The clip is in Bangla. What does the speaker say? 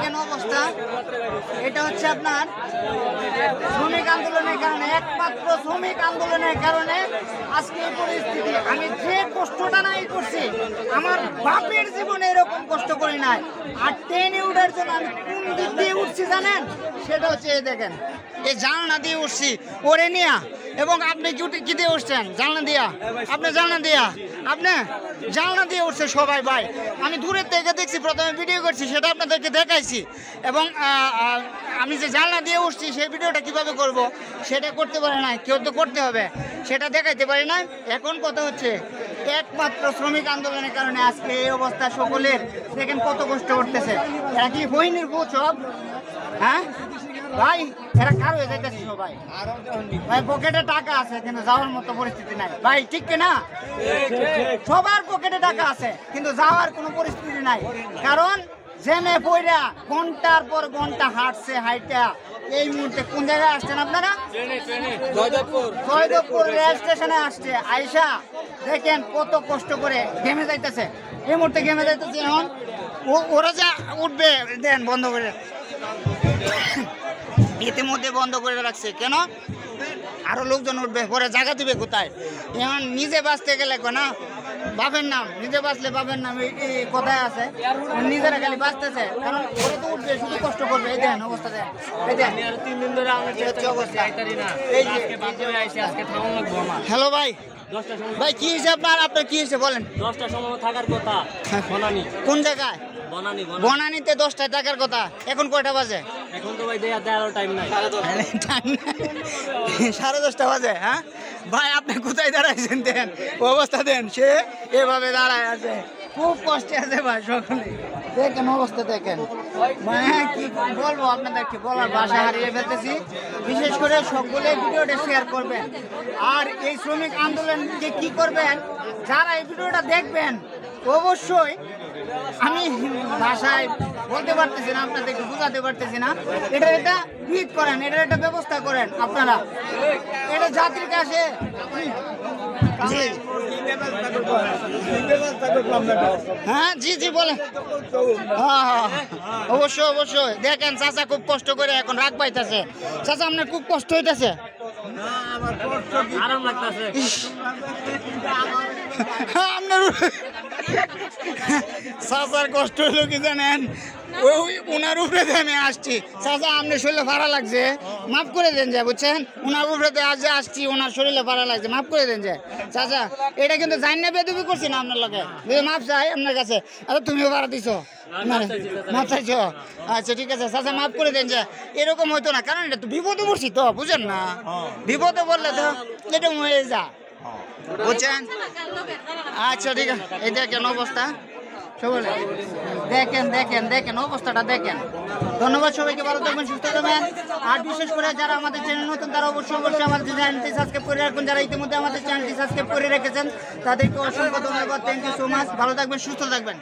দেখেন অবস্থা, এটা হচ্ছে আপনার শ্রমিক আন্দোলনের কারণে, একমাত্র শ্রমিক আন্দোলনের কারণে আজকে এই পরিস্থিতি। আমি যে কষ্টটা নাই করছি, আমার বাপের জীবনে এরকম কষ্ট করি নাই। আর ট্রেনে উঠার জন্য আমি কোন দিক দিয়ে উঠছি জানেন, সেটা হচ্ছে এই দেখেন, এই জানলা দিয়ে উঠছি ওরে নিয়া। এবং আপনি কি দিয়ে উঠছেন? জানলা দিয়া। আপনি জানলা দিয়া, আপনি জানলা দিয়ে উঠছে সবাই ভাই। আমি দূরের থেকে দেখছি, প্রথমে ভিডিও করছি, সেটা আপনাদেরকে দেখাইছি। এবং আমি যে জানলা দিয়ে উঠছি সেই ভিডিওটা কিভাবে করব সেটা করতে পারি না, কেউ তো করতে হবে, সেটা দেখাইতে পারি না। এখন কথা হচ্ছে একমাত্র শ্রমিক আন্দোলনের কারণে আজকে এই অবস্থা সকলের। দেখেন কত কষ্ট করতেছে। এরা কি বহিনীর বউ সব? হ্যাঁ ভাই, এরা কার হয়ে যাইতেছে সবাই ভাই। পকেটে টাকা আছে কিন্তু যাওয়ার মতো পরিস্থিতি নাই ভাই, ঠিক কিনা? সবার পকেটে টাকা আছে কিন্তু যাওয়ার কোনো পরিস্থিতি নাই। কারণ জেমে পয়রা ঘন্টার পর ঘন্টা হাঁটছে, হাইটা এই মুহূর্তে কোন জায়গায় আসছেন আপনারা? জয়দেবপুর রেল স্টেশনে আসছে। আয়সা দেখেন কত কষ্ট করে ঘেমে যাইতেছে, এই মুহূর্তে ঘেমে যাইতেছে। এখন ওরা যা উঠবে, দেন বন্ধ করে, ইতিমধ্যে বন্ধ করে রাখছে। কেন? আরো লোকজন উঠবে, পরে জায়গা দিবে কোথায়? এখন নিজে বাঁচতে গেলে না বাপের নাম, নিজে বাঁচলে বাপের নাম, এই কথায় আছে। নিজেরা খালি বাঁচতেছে, কারণ ওরা তো উঠবে, শুধু কষ্ট করবে। এই দেন অবস্থা, দেন এই দেন। হ্যালো ভাই, ভাই কি হয়েছে আপনার? আপনার কি হয়েছে বলেন? 10টার সময় থাকার কথা বনানী। কোন জায়গায়? বনানীতে 10টায় থাকার কথা। এখন কয়টা বাজে? এখন তো ভাই দেয়ার টাইম নাই, 10:30 বাজে। হ্যাঁ ভাই, আপনি কোথায় দাঁড়াইছেন? দেন অবস্থা, দেন সে এভাবে দাঁড়ায় আছে, খুব কষ্টে আছে ভাই সকলে। দেখেন অবস্থা, দেখেন মানে কি বলবো আপনাদেরকে, বলার ভাষা হারিয়ে ফেলতেছি। বিশেষ করে সকলে ভিডিওটা শেয়ার করবেন। আর এই শ্রমিক আন্দোলনকে কি করবেন, যারা এই ভিডিওটা দেখবেন অবশ্যই, আমি ভাষায় বলতে পারতেছি না, আপনাদেরকে বুঝাতে পারতেছি না, এটা ভিত করেন, এটার একটা ব্যবস্থা করেন আপনারা। এটা যাত্রী কাছে হ্যাঁ, জি জি বলেন। হ্যাঁ, অবশ্যই অবশ্যই। দেখেন চাচা খুব কষ্ট করে এখন রাগ পাইতেছে। চাচা আপনার খুব কষ্ট হইতেছে? আরাম লাগতেছে। আপনার চাচার কষ্ট হলো কি জানেন, ওই উনার উপরে আমি আসছি। চাচা আপনার শরীরে ভাড়া লাগছে, মাফ করে দেন যায়, বুঝছেন? উনার উপরে আজ আসছি, ওনার শরীরে ভাড়া লাগছে, মাফ করে দেন যায়। চাচা এটা কিন্তু জানি না, বেদবি করছি না আপনার লোকে, মাফ চাই আপনার কাছে। আচ্ছা তুমিও ভাড়া দিছো, মাফ চাইছো? আচ্ছা ঠিক আছে চাচা, মাফ করে দেন যে। এরকম হইতো না, কারণ এটা তো বিপদে পড়ছি তো, বুঝেন না? বিপদে পড়লে তো এটা হয়ে যা, বুঝছেন? আচ্ছা ঠিক আছে। এই দেখেন অবস্থা সকলে, দেখেন দেখেন দেখেন অবস্থাটা দেখেন। ধন্যবাদ সবাইকে, ভালো থাকবেন, সুস্থ থাকবেন। আর বিশেষ করে যারা আমাদের চ্যানেল নতুন, তারা অবশ্যই অবশ্যই আমাদের চ্যানেলটি সাবস্ক্রাইব করে রাখুন। যারা ইতিমধ্যে আমাদের চ্যানেলটি সাবস্ক্রাইব করে রেখেছেন তাদেরকে অসংখ্য ধন্যবাদ। Thank you so much. ভালো থাকবেন, সুস্থ থাকবেন।